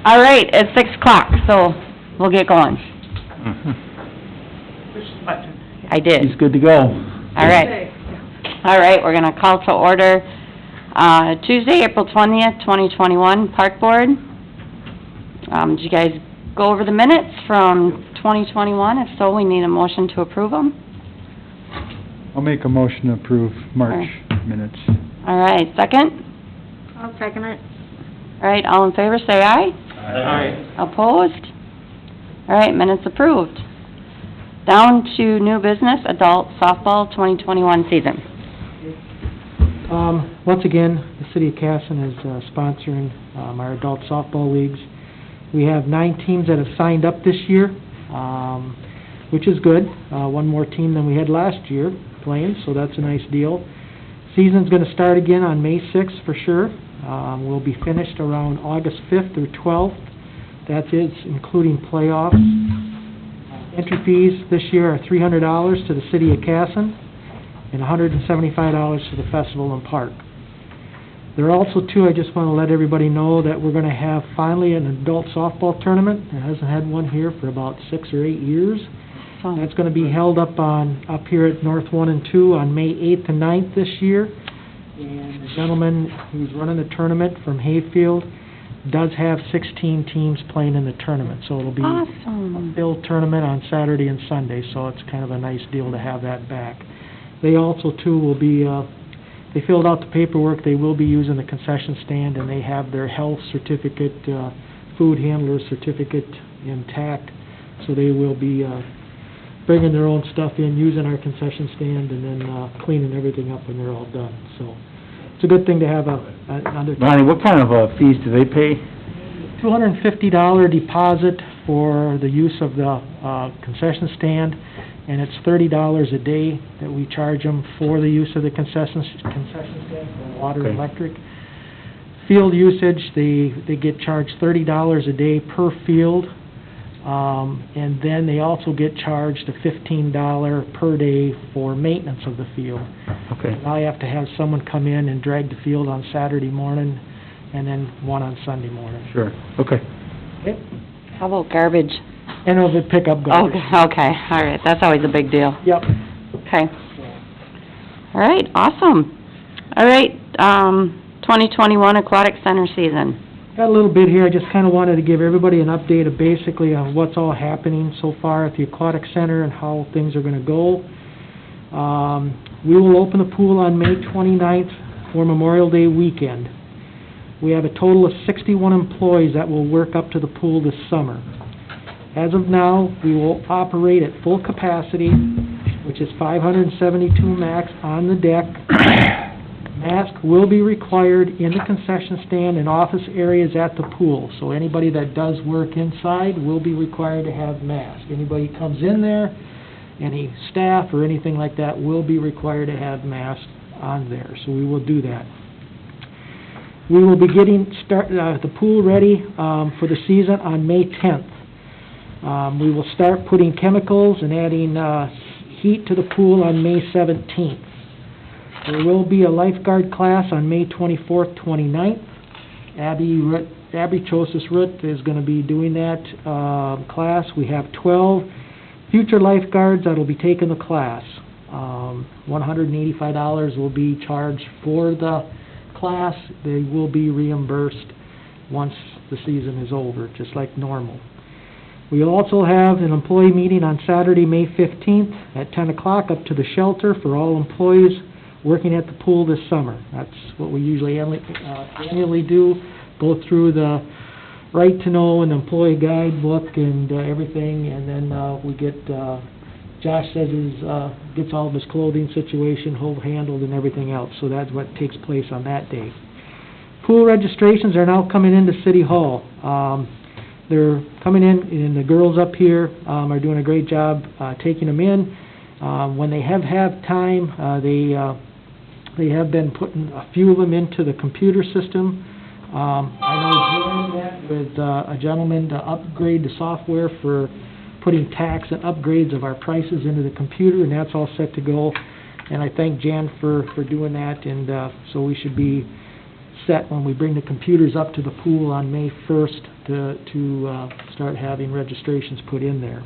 All right, it's 6 o'clock, so we'll get going. I did. He's good to go. All right. All right, we're going to call to order Tuesday, April 20th, 2021, Park Board. Did you guys go over the minutes from 2021? If so, we need a motion to approve them. I'll make a motion to approve March minutes. All right, second? I'll second it. All right, all in favor, say aye. Aye. Opposed? All right, minutes approved. Down to new business, adult softball 2021 season. Once again, the City of Casson is sponsoring our adult softball leagues. We have 9 teams that have signed up this year, which is good. One more team than we had last year playing, so that's a nice deal. Season's going to start again on May 6th for sure. We'll be finished around August 5th through 12th. That is including playoffs. Entry fees this year are $300 to the City of Casson and $175 to the Festival and Park. There are also I just want to let everybody know that we're going to have finally an adult softball tournament. It hasn't had one here for about 6 or 8 years. That's going to be held up here at North 1 and 2 on May 8th and 9th this year. And the gentleman who's running the tournament from Hayfield does have 16 teams playing in the tournament. So it'll be Awesome. a filled tournament on Saturday and Sunday, so it's kind of a nice deal to have that back. They also, too, will be, they filled out the paperwork. They will be using the concession stand, and they have their health certificate, food handler certificate intact. So they will be bringing their own stuff in, using our concession stand, and then cleaning everything up when they're all done. So it's a good thing to have another... Bonnie, what kind of fees do they pay? $250 deposit for the use of the concession stand, and it's $30 a day that we charge them for the use of the concession stand for water and electric. Field usage, they get charged $30 a day per field, and then they also get charged a $15 per day for maintenance of the field. Okay. I have to have someone come in and drag the field on Saturday morning, and then one on Sunday morning. Sure. Okay. Okay. How about garbage? And of the pickup garbage. Okay, all right, that's always a big deal. Yep. Okay. All right, awesome. All right, 2021 Aquatic Center season. Got a little bit here. I just kind of wanted to give everybody an update of basically on what's all happening so far at the Aquatic Center and how things are going to go. We will open the pool on May 29th for Memorial Day weekend. We have a total of 61 employees that will work up to the pool this summer. As of now, we will operate at full capacity, which is 572 max on the deck. Mask will be required in the concession stand and office areas at the pool. So anybody that does work inside will be required to have masks. Anybody comes in there, any staff or anything like that will be required to have masks on there. So we will do that. We will be getting the pool ready for the season on May 10th. We will start putting chemicals and adding heat to the pool on May 17th. There will be a lifeguard class on May 24th, 29th. Abby Chosis-Root is going to be doing that class. We have 12 future lifeguards that will be taking the class. $185 will be charged for the class. They will be reimbursed once the season is over, just like normal. We also have an employee meeting on Saturday, May 15th at 10 o'clock up to the shelter for all employees working at the pool this summer. That's what we usually annually do, go through the right to know and employee guidebook and everything, and then we get, Josh says gets all of his clothing situation handled and everything else, so that's what takes place on that day. Pool registrations are now coming into City Hall. They're coming in, and the girls up here are doing a great job taking them in. When they have time, they have been putting a few of them into the computer system. I know Jan met with a gentleman to upgrade the software for putting tax and upgrades of our prices into the computer, and that's all set to go. And I thank Jan for doing that, and so we should be set when we bring the computers up to the pool on May 1st to start having registrations put in there.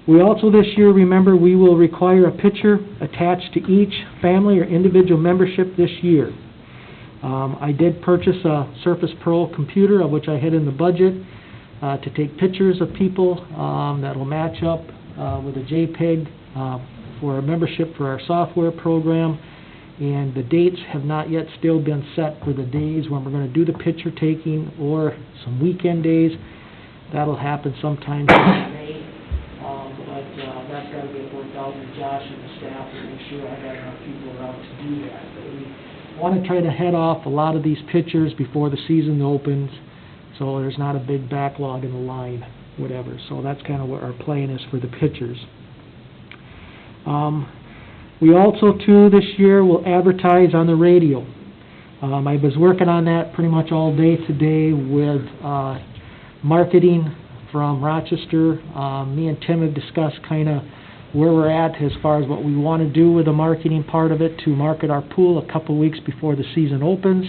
We also this year, remember, we will require a picture attached to each family or individual membership this year. I did purchase a Surface Pro computer, of which I had in the budget, to take pictures of people that will match up with a JPEG for a membership for our software program. And the dates have not yet still been set for the days when we're going to do the picture taking or some weekend days. That'll happen sometime in May. But that's got to get worked out with Josh and the staff to make sure I have enough people around to do that. But we want to try to head off a lot of these pictures before the season opens, so there's not a big backlog in the line, whatever. So that's kind of what our plan is for the pictures. We also, too, this year will advertise on the radio. I was working on that pretty much all day today with marketing from Rochester. Me and Tim have discussed kind of where we're at as far as what we want to do with the marketing part of it to market our pool a couple weeks before the season opens.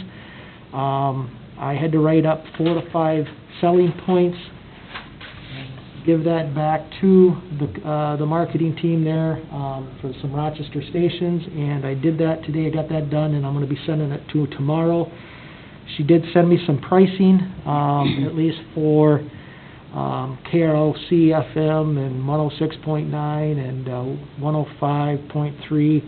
I had to write up 4 to 5 selling points, give that back to the marketing team there for some Rochester stations, and I did that today. I got that done, and I'm going to be sending it to her tomorrow. She did send me some pricing, at least for KROC FM and 106.9 and 105.3.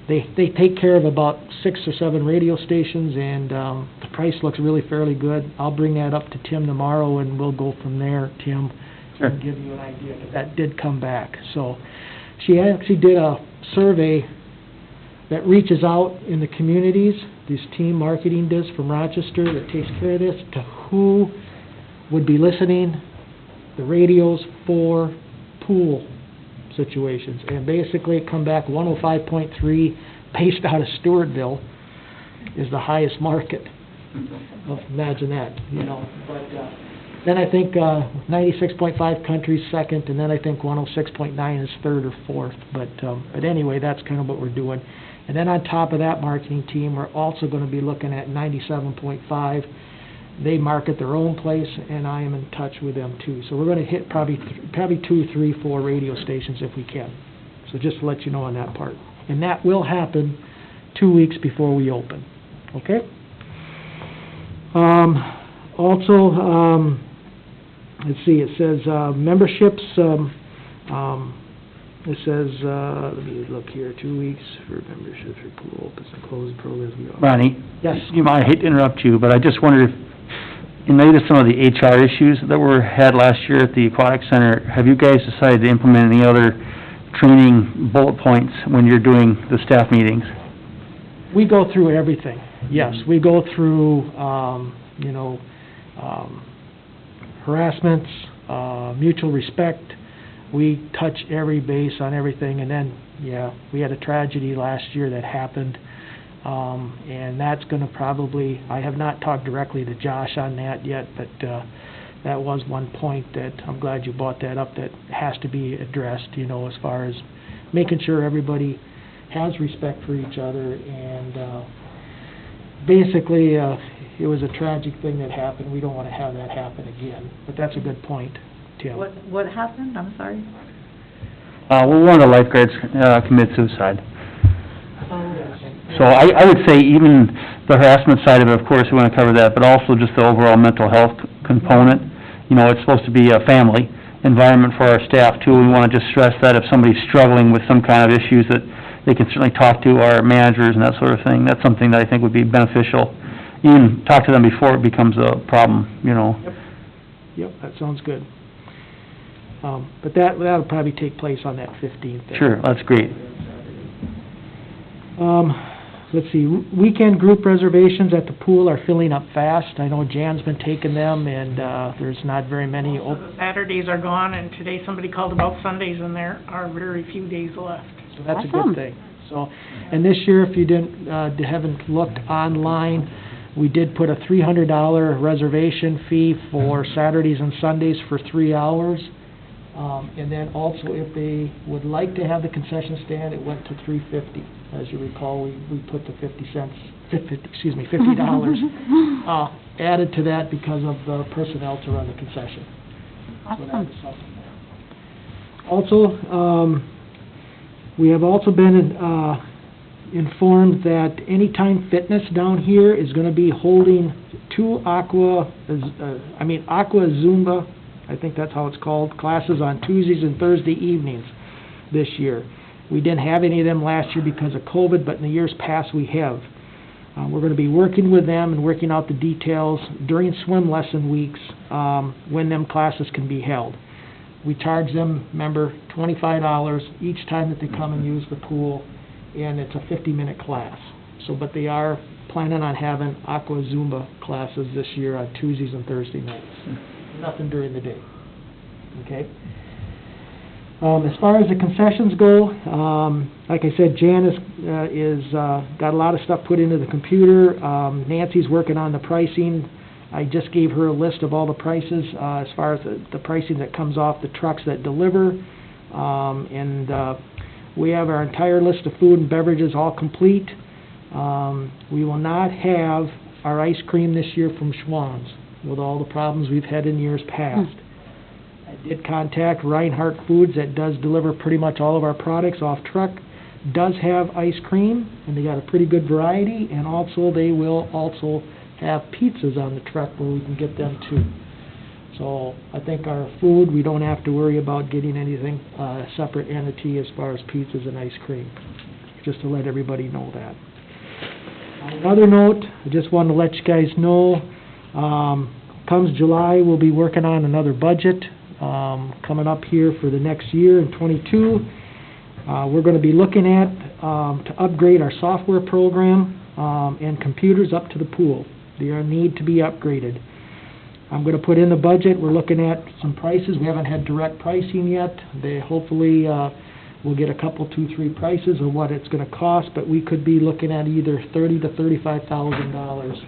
They take care of about 6 or 7 radio stations, and the price looks really fairly good. I'll bring that up to Tim tomorrow, and we'll go from there, Tim. Sure. And give you an idea, but that did come back. So she actually did a survey that reaches out in the communities, this team marketing does from Rochester that takes care of this, to who would be listening, the radios for pool situations. And basically it come back 105.3 based out of Stewartville is the highest market. Well, imagine that, you know. But then I think 96.5 country's second, and then I think 106.9 is third or fourth. But anyway, that's kind of what we're doing. And then on top of that marketing team, we're also going to be looking at 97.5. They market their own place, and I am in touch with them too. So we're going to hit probably 2, 3, 4 radio stations if we can. So just to let you know on that part. And that will happen 2 weeks before we open. Okay? Also, let's see, it says memberships, it says, let me look here, 2 weeks for memberships for pool opens and closed programs. Ronnie? Yes. I hate to interrupt you, but I just wondered if, in light of some of the HR issues that had last year at the Aquatic Center, have you guys decided to implement any other training bullet points when you're doing the staff meetings? We go through everything, yes. We go through, harassments, mutual respect. We touch every base on everything, and then, we had a tragedy last year that happened, and that's going to probably, I have not talked directly to Josh on that yet, but that was one point that, I'm glad you brought that up, that has to be addressed, as far as making sure everybody has respect for each other, and basically, it was a tragic thing that happened. We don't want to have that happen again, but that's a good point, Tim. What happened? I'm sorry. One of the lifeguards committed suicide. Oh, So I would say even the harassment side of it, of course, we want to cover that, but also just the overall mental health component. It's supposed to be a family environment for our staff, too. We want to just stress that if somebody's struggling with some kind of issues, that they can certainly talk to our managers and that sort of thing. That's something that I think would be beneficial. Even talk to them before it becomes a problem, Yep, that sounds good. But that'll probably take place on that 15th. Sure, that's great. Let's see, weekend group reservations at the pool are filling up fast. I know Jan's been taking them, and there's not very many. Saturdays are gone, and today somebody called about Sundays, and there are very few days left. So that's a Awesome. good thing. So, and this year, if you haven't looked online, we did put a $300 reservation fee for Saturdays and Sundays for 3 hours. And then also, if they would like to have the concession stand, it went to $3.50. As you recall, we put the $50. added to that because of the personnel to run the concession. So that Awesome. is something there. Also, we have also been informed that Anytime Fitness down here is going to be holding two Aqua Zumba, I think that's how it's called, classes on Tuesdays and Thursday evenings this year. We didn't have any of them last year because of COVID, but in the years past we have. We're going to be working with them and working out the details during swim lesson weeks when them classes can be held. We charge them, remember, $25 each time that they come and use the pool, and it's a 50-minute class. So, but they are planning on having Aqua Zumba classes this year on Tuesdays and Thursday nights. Nothing during the day. Okay? As far as the concessions go, like I said, Jan is got a lot of stuff put into the computer. Nancy's working on the pricing. I just gave her a list of all the prices as far as the pricing that comes off the trucks that deliver. We have our entire list of food and beverages all complete. We will not have our ice cream this year from Schwann's with all the problems we've had in years past. I did contact Reinhardt Foods that does deliver pretty much all of our products off truck, does have ice cream, and they got a pretty good variety, and also they will also have pizzas on the truck where we can get them too. So I think our food, we don't have to worry about getting anything separate entity as far as pizzas and ice cream, just to let everybody know that. On another note, I just wanted to let you guys know, comes July, we'll be working on another budget coming up here for the next year in '22. We're going to be looking at to upgrade our software program and computers up to the pool. They need to be upgraded. I'm going to put in the budget. We're looking at some prices. We haven't had direct pricing yet. They hopefully we'll get a couple, 2, 3 prices of what it's going to cost, but we could be looking at either $30,000 to $35,000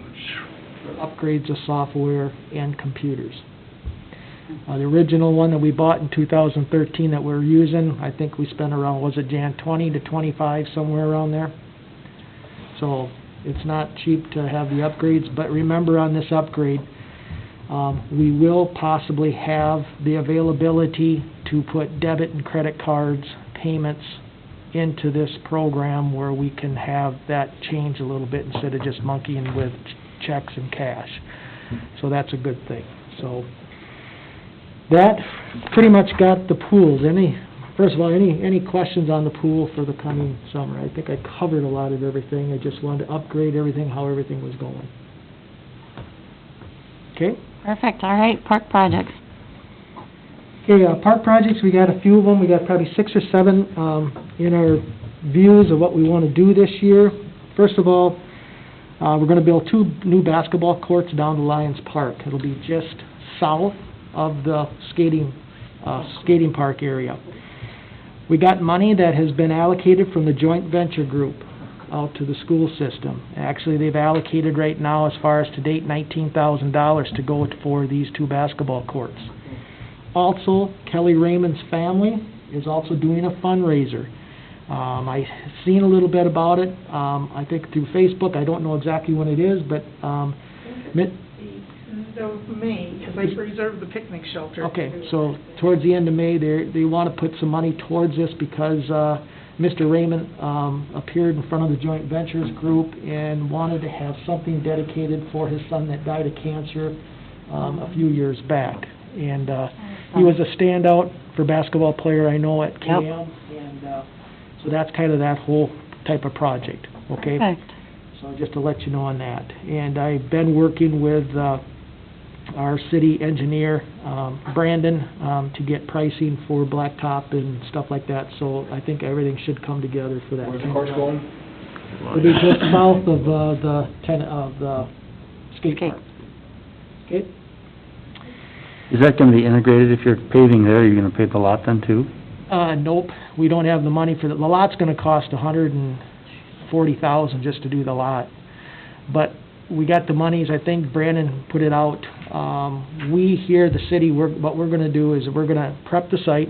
for upgrades of software and computers. The original one that we bought in 2013 that we're using, I think we spent around, was it Jan, 20 to 25, somewhere around there. So it's not cheap to have the upgrades, but remember on this upgrade, we will possibly have the availability to put debit and credit cards payments into this program where we can have that change a little bit instead of just monkeying with checks and cash. So that's a good thing. So that pretty much got the pools. First of all, any questions on the pool for the coming summer? I think I covered a lot of everything. I just wanted to upgrade everything, how everything was going. Okay? Perfect, all right, park projects. Okay, park projects, we got a few of them. We got probably 6 or 7 in our views of what we want to do this year. First of all, we're going to build 2 new basketball courts down to Lions Park. It'll be just south of the skating park area. We got money that has been allocated from the joint venture group out to the school system. Actually, they've allocated right now, as far as to date, $19,000 to go for these 2 basketball courts. Also, Kelly Raymond's family is also doing a fundraiser. I've seen a little bit about it, I think through Facebook. I don't know exactly when it is, but Of May, because I reserved the picnic shelter. okay, so towards the end of May, they want to put some money towards this because Mr. Raymond appeared in front of the joint ventures group and wanted to have something dedicated for his son that died of cancer a few years back. And he was a standout for basketball player, I know, at KM, and so that's kind of that whole type of project, okay? Perfect. So just to let you know on that. And I've been working with our city engineer, Brandon, to get pricing for blacktop and stuff like that, so I think everything should come together for that. Where's the course going? It'll be just south of the skate park. Okay? Is that gonna be integrated if you're paving there, you're gonna pave the lot then too? Nope, we don't have the money for the lot's gonna cost $140,000 just to do the lot. But we got the monies, I think Brandon put it out. We here, the city, what we're gonna do is we're gonna prep the site,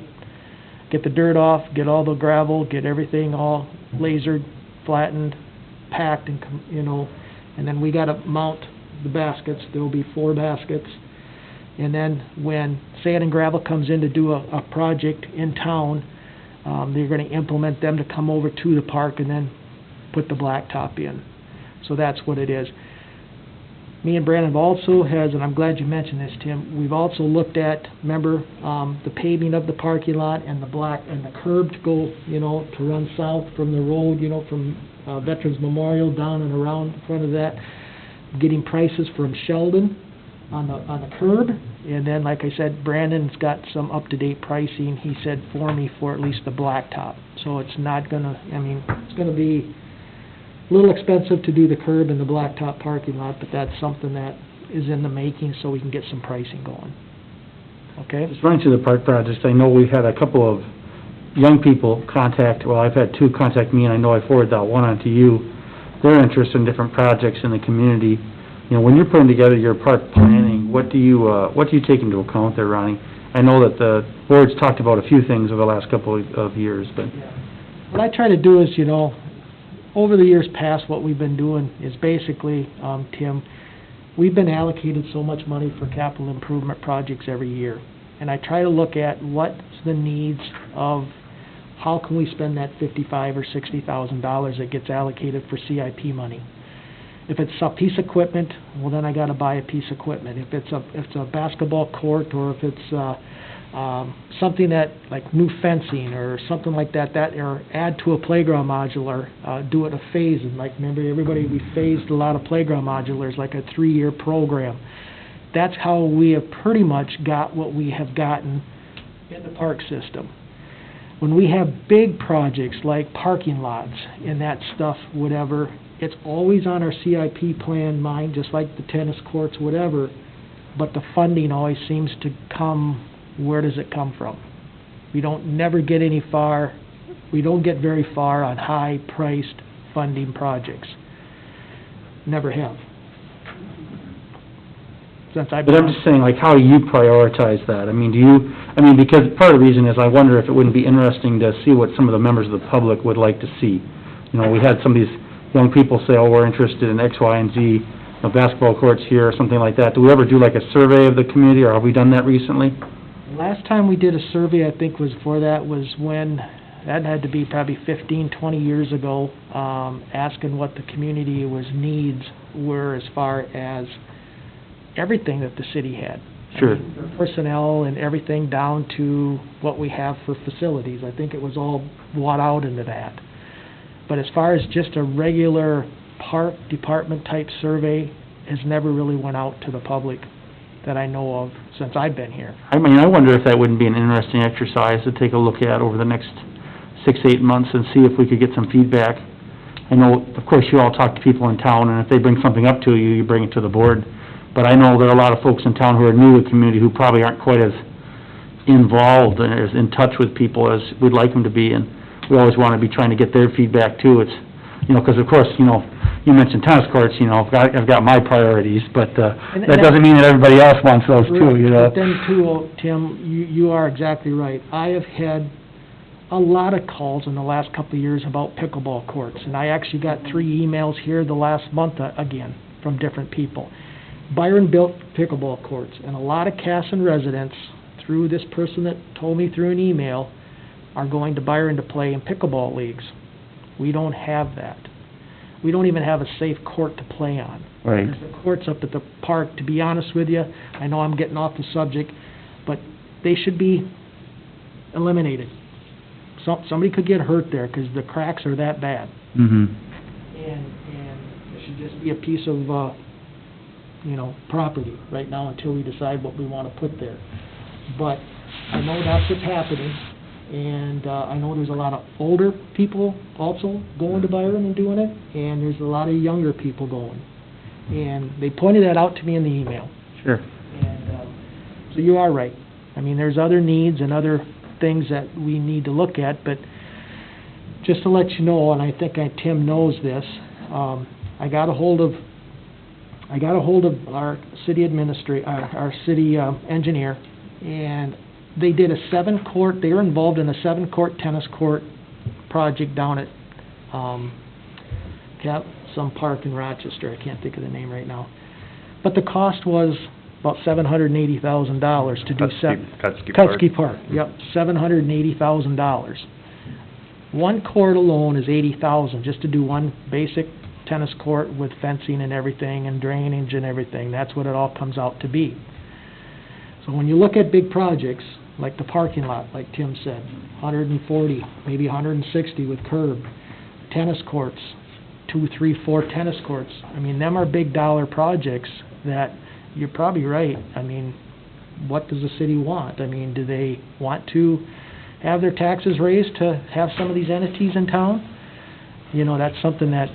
get the dirt off, get all the gravel, get everything all lasered, flattened, packed, and and then we gotta mount the baskets, there'll be 4 baskets. And then when Sand and Gravel comes in to do a project in town, they're gonna implement them to come over to the park and then put the blacktop in. So that's what it is. Me and Brandon have also and I'm glad you mentioned this, Tim, we've also looked at, remember, the paving of the parking lot and the curb to go, to run south from the road, from Veterans Memorial down and around in front of that, getting prices from Sheldon on the curb. And then, like I said, Brandon's got some up-to-date pricing, he said, for me for at least the blacktop. So it's not gonna, it's gonna be a little expensive to do the curb and the blacktop parking lot, but that's something that is in the making so we can get some pricing going. Okay? Just running through the park projects, I know we've had a couple of young people I've had 2 contact me, and I know I forwarded that one on to you. They're interested in different projects in the community. When you're putting together your park planning, what do you take into account there, Ronnie? I know that the board's talked about a few things over the last couple of years, but... What I try to do is, over the years past, what we've been doing is basically, Tim, we've been allocated so much money for capital improvement projects every year. And I try to look at what's the needs of how can we spend that $55,000 or $60,000 that gets allocated for CIP money. If it's a piece of equipment, well, then I gotta buy a piece of equipment. If it's a basketball court, or if it's something that, like new fencing or something like that, or add to a playground modular, do it a phase. And like, remember, we phased a lot of playground modulars, like a 3-year program. That's how we have pretty much got what we have gotten in the park system. When we have big projects like parking lots and that stuff, whatever, it's always on our CIP plan mind, just like the tennis courts, whatever, but the funding always seems to come. Where does it come from? We don't get very far on high-priced funding projects. Never have. Since I've been... But I'm just saying, how do you prioritize that? Because part of the reason is I wonder if it wouldn't be interesting to see what some of the members of the public would like to see. We had some of these young people say, we're interested in X, Y, and Z, basketball courts here, or something like that. Do we ever do a survey of the community, or have we done that recently? Last time we did a survey, I think was when, that had to be probably 15, 20 years ago, asking what the community needs were as far as everything that the city had. Sure. Personnel and everything down to what we have for facilities. I think it was all brought out into that. But as far as just a regular park department type survey, has never really went out to the public that I know of since I've been here. I wonder if that wouldn't be an interesting exercise to take a look at over the next 6 to 8 months and see if we could get some feedback. I know, of course, you all talk to people in town, and if they bring something up to you, you bring it to the board. But I know there are a lot of folks in town who are new to the community who probably aren't quite as involved and as in touch with people as we'd like them to be, and we always want to be trying to get their feedback too. It's, because of course, you mentioned tennis courts, I've got my priorities, but that doesn't mean that everybody else wants those too, But then too, Tim, you are exactly right. I have had a lot of calls in the last couple of years about pickleball courts, and I actually got 3 emails here the last month again from different people. Byron built pickleball courts, and a lot of Casson residents, through this person that told me through an email, are going to Byron to play in pickleball leagues. We don't have that. We don't even have a safe court to play on. Right. There's the courts up at the park, to be honest with you, I know I'm getting off the subject, but they should be eliminated. Somebody could get hurt there, because the cracks are that bad. Mm-hmm. And it should just be a piece of, property right now until we decide what we want to put there. But I know that's what's happening, and I know there's a lot of older people also going to Byron and doing it, and there's a lot of younger people going. And they pointed that out to me in the email. Sure. And so you are right. There's other needs and other things that we need to look at, but just to let you know, and I think Tim knows this, I got a hold of our city our city engineer, and they did a 7-court, they were involved in a 7-court tennis court project down at some park in Rochester. I can't think of the name right now. but the cost was about $780,000 to do Cutsky Park. Cutsky Park, yep, $780,000. One court alone is $80,000, just to do one basic tennis court with fencing and everything, and drainage and everything. That's what it all comes out to be. So when you look at big projects, like the parking lot, like Tim said, 140, maybe 160 with curb, tennis courts, 2, 3, 4 tennis courts. I mean, them are big dollar projects that, you're probably right. I mean, what does the city want? I mean, do they want to have their taxes raised to have some of these entities in town? You know, that's something that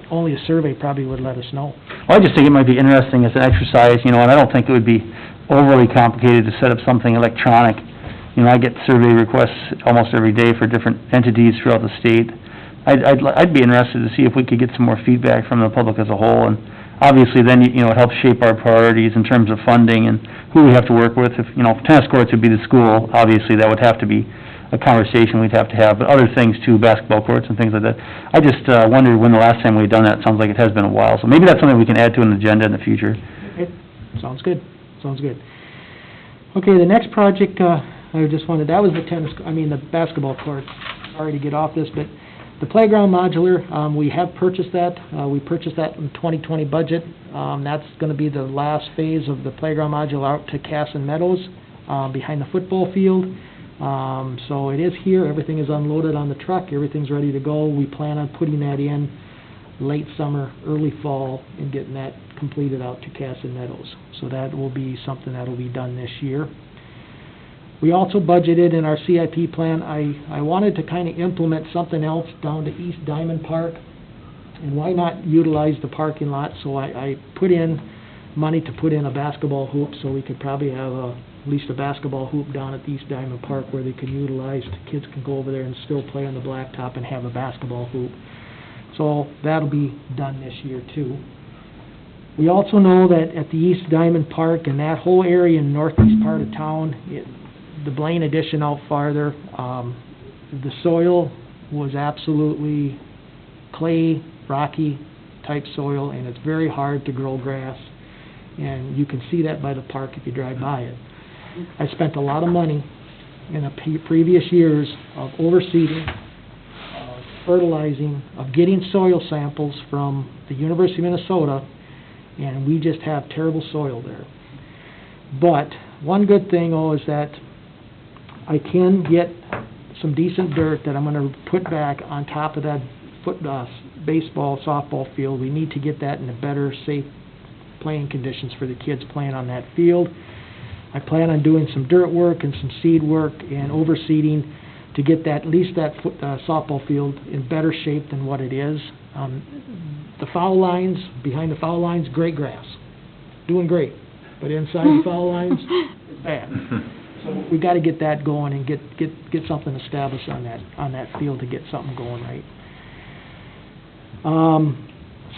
only a survey probably would let us know. Well, I just think it might be interesting as an exercise, you know, and I don't think it would be overly complicated to set up something electronic. You know, I get survey requests almost every day for different entities throughout the state. I'd be interested to see if we could get some more feedback from the public as a whole, and obviously then, you know, it helps shape our priorities in terms of funding and who we have to work with. If, you know, tennis courts would be the school, obviously that would have to be a conversation we'd have to have, but other things too, basketball courts and things like that. I just wondered when the last time we'd done that. It sounds like it has been a while, so maybe that's something we can add to an agenda in the future. Okay, sounds good, sounds good. Okay, the next project, I just wanted, that was the basketball court. Sorry to get off this, but the playground modular, we have purchased that. We purchased that in 2020 budget. That's gonna be the last phase of the playground modular out to Casson Meadows, behind the football field. So it is here, everything is unloaded on the truck, everything's ready to go. We plan on putting that in late summer, early fall, and getting that completed out to Casson Meadows. So that will be something that will be done this year. We also budgeted in our CIP plan, I wanted to kind of implement something else down to East Diamond Park, and why not utilize the parking lot? So I put in money to put in a basketball hoop, so we could probably have at least a basketball hoop down at East Diamond Park where they can utilize, the kids can go over there and still play on the blacktop and have a basketball hoop. So that'll be done this year too. We also know that at the East Diamond Park and that whole area in the northeast part of town, the Blaine addition out farther, the soil was absolutely clay, rocky type soil, and it's very hard to grow grass. And you can see that by the park if you drive by it. I spent a lot of money in the previous years of overseeding, of fertilizing, of getting soil samples from the University of Minnesota, and we just have terrible soil there. But one good thing, is that I can get some decent dirt that I'm going to put back on top of that baseball, softball field. We need to get that in a better, safe playing conditions for the kids playing on that field. I plan on doing some dirt work and some seed work and overseeding to get that, at least that softball field in better shape than what it is. The foul lines, behind the foul lines, great grass, doing great, but inside the foul lines, bad. So we got to get that going and get something established on that field to get something going right.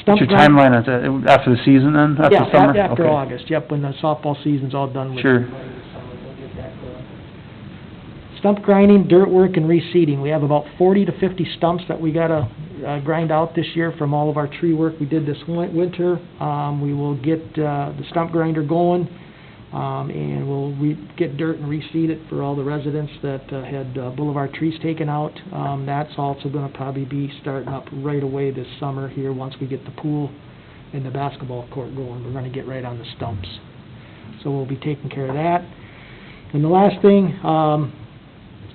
What's your timeline on that? After the season then? After summer? Yeah, after Okay. August, yep, when the softball season's all done with. Sure. We'll get that going. Stump grinding, dirt work, and reseeding. We have about 40 to 50 stumps that we gotta grind out this year from all of our tree work we did this winter. We will get the stump grinder going, and we'll get dirt and reseed it for all the residents that had Boulevard trees taken out. That's also gonna probably be starting up right away this summer here once we get the pool and the basketball court going. We're gonna get right on the stumps. So we'll be taking care of that. And the last thing,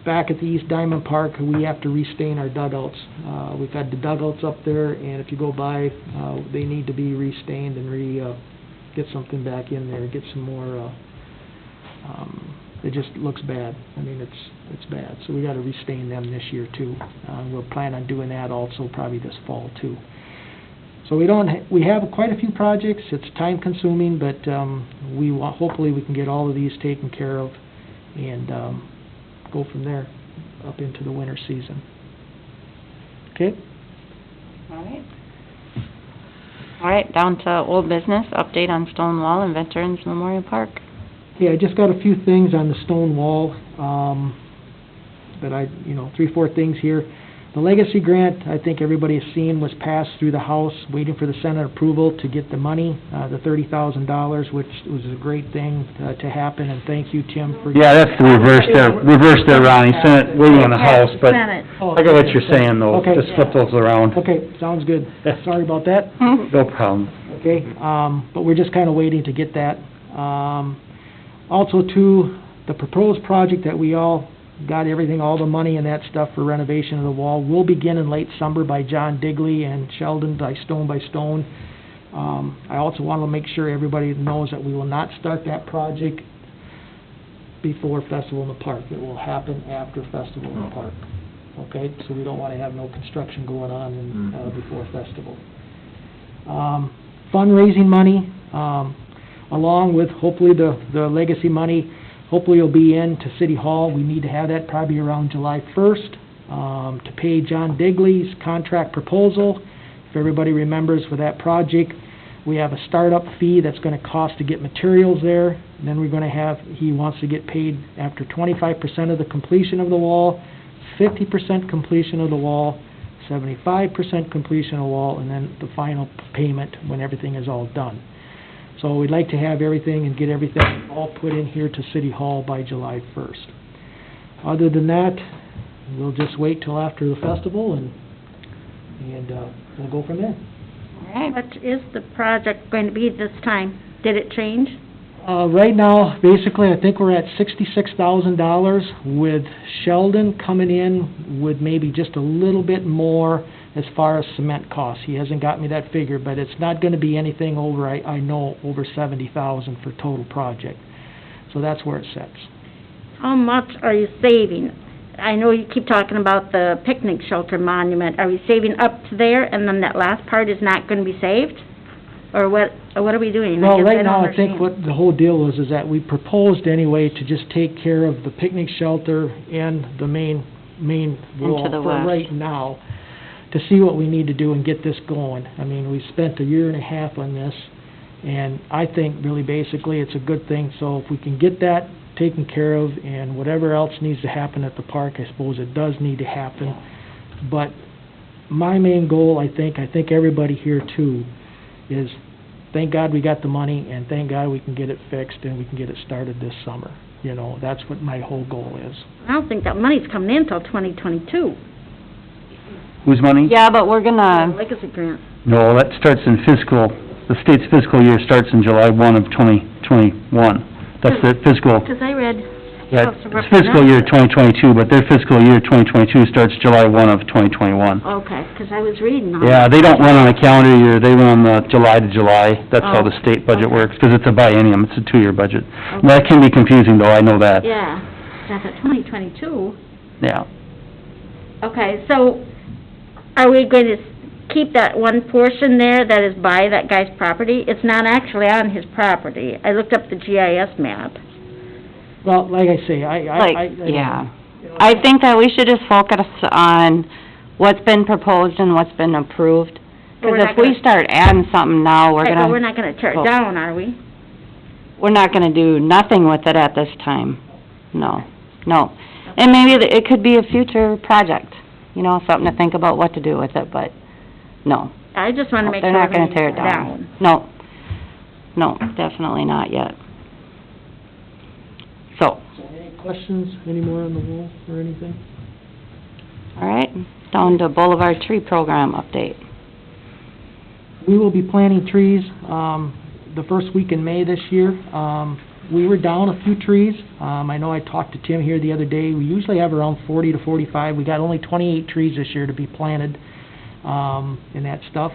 back at the East Diamond Park, we have to restain our dugouts. We've had the dugouts up there, and if you go by, they need to be restained and get something back in there, get some more, it just looks bad. I mean, it's bad. So we gotta restain them this year too. We'll plan on doing that also probably this fall too. So we have quite a few projects. It's time consuming, but hopefully we can get all of these taken care of and go from there up into the winter season. Okay? All right, down to old business, update on Stonewall and Veterans Memorial Park. Yeah, I just got a few things on the Stonewall, that 3-4 things here. The legacy grant, I think everybody has seen, was passed through the House, waiting for the Senate approval to get the money, the $30,000, which was a great thing to happen, and thank you, Tim, for... Yeah, that's the reverse there, Ronnie, Senate waiting on the House, but Senate. I get what you're saying, though, Okay. just flip those around. Okay, sounds good. Sorry about that. No problem. Okay, but we're just kinda waiting to get that. Also, too, the proposed project that we all got everything, all the money and that stuff for renovation of the wall, will begin in late summer by John Digley and Sheldon by Stone. I also want to make sure everybody knows that we will not start that project before Festival in the Park. It will happen after Festival in the Park. Okay, so we don't want to have no construction going on before Festival. Fundraising money, along with hopefully the legacy money, hopefully it'll be into City Hall. We need to have that probably around July 1st, to pay John Digley's contract proposal. If everybody remembers, for that project, we have a startup fee that's gonna cost to get materials there. And then we're gonna have, he wants to get paid after 25% of the completion of the wall, 50% completion of the wall, 75% completion of the wall, and then the final payment when everything is all done. So we'd like to have everything and get everything all put in here to City Hall by July 1st. Other than that, we'll just wait till after the festival and we'll go from there. All right. What is the project going to be this time? Did it change? Right now, basically, I think we're at $66,000 with Sheldon coming in with maybe just a little bit more as far as cement costs. He hasn't got me that figure, but it's not gonna be anything over, I know, over $70,000 for total project. So that's where it sits. How much are you saving? I know you keep talking about the picnic shelter monument. Are we saving up to there, and then that last part is not gonna be saved? Or what are we doing? Well, guess right don't now, I understand. think what the whole deal is that we proposed anyway to just take care of the picnic shelter and the main wall the for west. right now, to see what we need to do and get this going. I mean, we spent 1.5 years on this, and I think really basically it's a good thing. So if we can get that taken care of, and whatever else needs to happen at the park, I suppose it does need to happen. But my main goal, I think everybody here too, is thank God we got the money, and thank God we can get it fixed and we can get it started this summer. You know, that's what my whole goal is. I don't think that money's coming in till 2022. Whose money? Yeah, but we're gonna, Legacy grant. No, that starts in the state's fiscal year starts in July 1 of 2021. That's the fiscal, Because I read... yeah, House of it's fiscal year Representatives. 2022, but their fiscal year 2022 starts July 1 of 2021. Okay, because I was reading on Yeah, it. they don't run on a calendar year, they run on the July to July. That's how Oh, the state budget okay. works, because it's a biennium, it's a 2-year budget. Okay. That can be confusing, though, I know that. Yeah, that's at 2022. Yeah. Okay, so are we going to keep that one portion there that is by that guy's property? It's not actually on his property. I looked up the GIS map. Well, like I say, yeah. I think that we should just focus on what's been proposed and what's been approved. But we're Because not if we gonna- start adding something now, Right, but we're not gonna tear Oh. it down, are we? we're not gonna do nothing with it at this time. No. And maybe it could be a future project, you know, something to think about what to do with it, but no. I just wanna make sure They're not gonna everything's tear it down. No, definitely not yet. So, Any questions, any more on the wall or anything? all right, down to Boulevard Tree Program update. We will be planting trees, the first week in May this year. We were down a few trees. I know I talked to Tim here the other day. We usually have around 40 to 45. We got only 28 trees this year to be planted, and that stuff.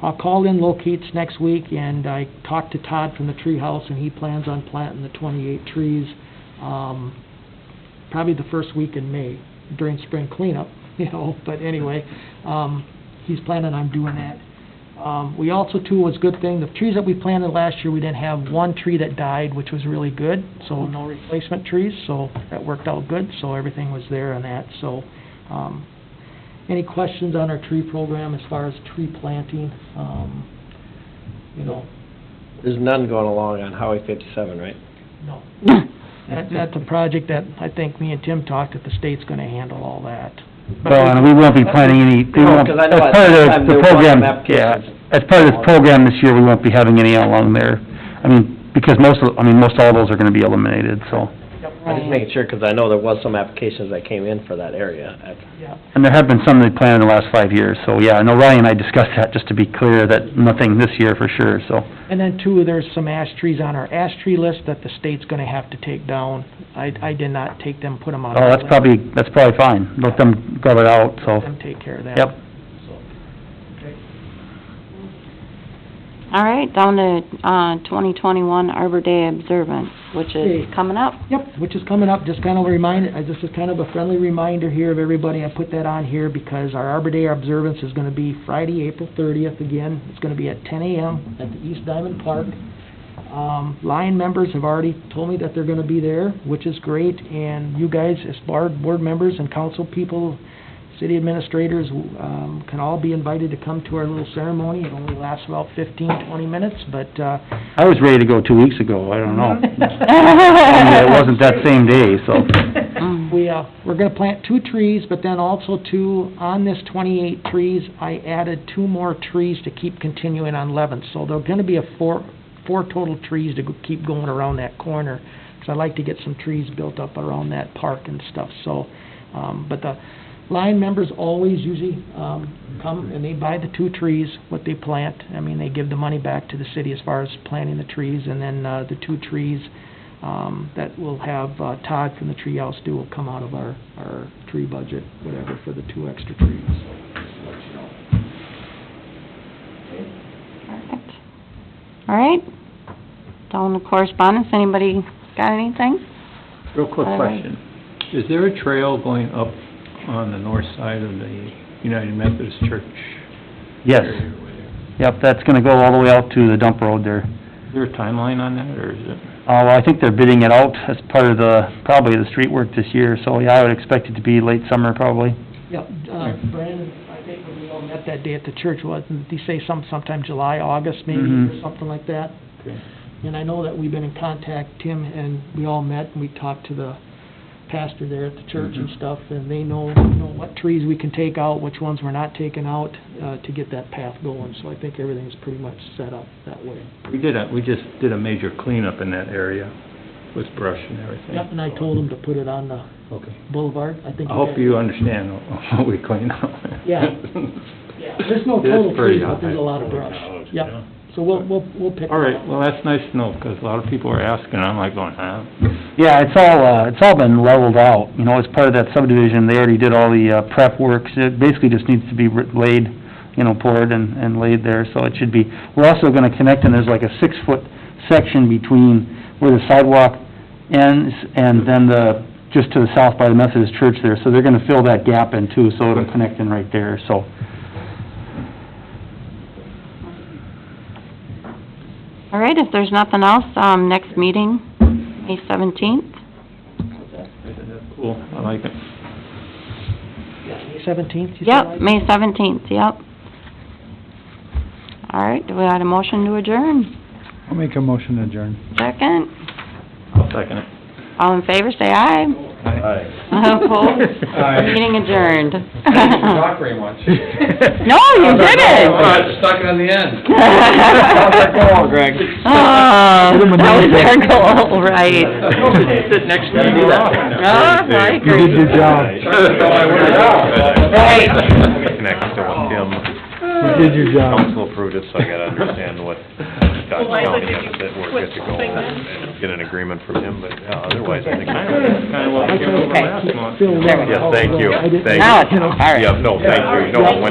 I'll call in locates next week, and I talked to Todd from the tree house, and he plans on planting the 28 trees, probably the first week in May, during spring cleanup, you know, but anyway, he's planning on doing that. We also, too, was a good thing, the trees that we planted last year, we didn't have one tree that died, which was really good, so no replacement trees, so that worked out good, so everything was there on that, so, any questions on our tree program as far as tree planting? You know, There's none going along on Highway 57, right? no. That's a project that I think me and Tim talked, that the state's gonna handle all that. Well, and we won't be planning any, we No, won't, 'cause I know as at part of that time the there was program, some applications. yeah, as part of this program this year, we won't be having any along there. I mean, because most all those are gonna be eliminated, so. I'm just making sure, 'cause I know there was some applications that came in for that area. And there have been some they planned in the last 5 years, so, yeah, I know Ryan and I discussed that, just to be clear, that nothing this year for sure, so. And then too, there's some ash trees on our ash tree list that the state's gonna have to take down. I did not take them, put them on. Oh, that's probably fine, let them gut it out, so. Let them take care of that. Yep. All right, down to, 2021 Arbor Day Observance, which is Okay. coming up. Yep, which is coming up, just kind of a reminder, this is kind of a friendly reminder here of everybody. I put that on here because our Arbor Day Observance is gonna be Friday, April 30th again. It's gonna be at 10 a.m. at the East Diamond Park. Lion members have already told me that they're gonna be there, which is great, and you guys, as board members and council people, city administrators, can all be invited to come to our little ceremony. It only lasts about 15-20 minutes, but, I was ready to go 2 weeks ago, I don't know. I mean, it wasn't that same day, so. we're gonna plant 2 trees, but then also too, on this 28 trees, I added 2 more trees to keep continuing on 11. So there're gonna be four total trees to keep going around that corner, because I like to get some trees built up around that park and stuff, so, but the Lion members always usually, come and they buy the 2 trees, what they plant. I mean, they give the money back to the city as far as planting the trees, and then, the 2 trees, that we'll have, Todd from the treehouse do will come out of our tree budget, whatever, for the 2 extra trees. Perfect. All right, down to correspondence, anybody got anything? Real quick All right. question. Is there a trail going up on the north side of the United Methodist Church? Yes, area over there? yep, that's gonna go all the way out to the dump road there. Is there a timeline on that, or is it? Well, I think they're bidding it out as part of probably the street work this year, so yeah, I would expect it to be late summer probably. Yep, Brandon, I think when we all met that day at the church, did he say sometime July, August maybe, or Mhm. something like that? Okay. And I know that we've been in contact, Tim, and we all met, and we talked to the pastor there at the church and stuff, and they know what trees we can take out, which ones we're not taking out, to get that path going, so I think everything's pretty much set up that way. We just did a major cleanup in that area with brush and everything. Yep, and I told him to put it on the Okay. Boulevard, I think. I hope you understand what we cleaned up. Yeah. Yeah, there's no It's total pretty trees, but high. there's a lot of brush. Yep, so we'll pick it up. All right, well, that's nice to know, because a lot of people are asking, I'm like going, huh? Yeah, it's all been leveled out, you know, as part of that subdivision, they already did all the, prep works, it basically just needs to be laid, you know, poured and laid there, so it should be. We're also gonna connect, and there's like a 6-foot section between where the sidewalk ends and then just to the south by the Methodist church there, so they're gonna fill that gap in too, so it'll connect in right there, so. All right, if there's nothing else, next meeting, May 17th. Cool, I like it. May 17th, you said? Yep, May 17th, yep. All right, do we have a motion to adjourn? I'll make a motion to adjourn. Second? I'll second it. All in favor, say aye. Opposed? Meeting adjourned. very much. No, you didn't! Stuck it on the end. How's that going, Greg? Oh, that was their goal, right. Sit next to you. Oh, I You did your job. Right. Connected to what Tim, You did your job. council approved it, so I gotta understand what Dodge County has said, we're good to go, and get an agreement from him, but otherwise, I think. Kinda what we came over last month. Phil, Yes, thank you, I didn't- thank Now you. it's, all right. Yeah, no, thank you, no, when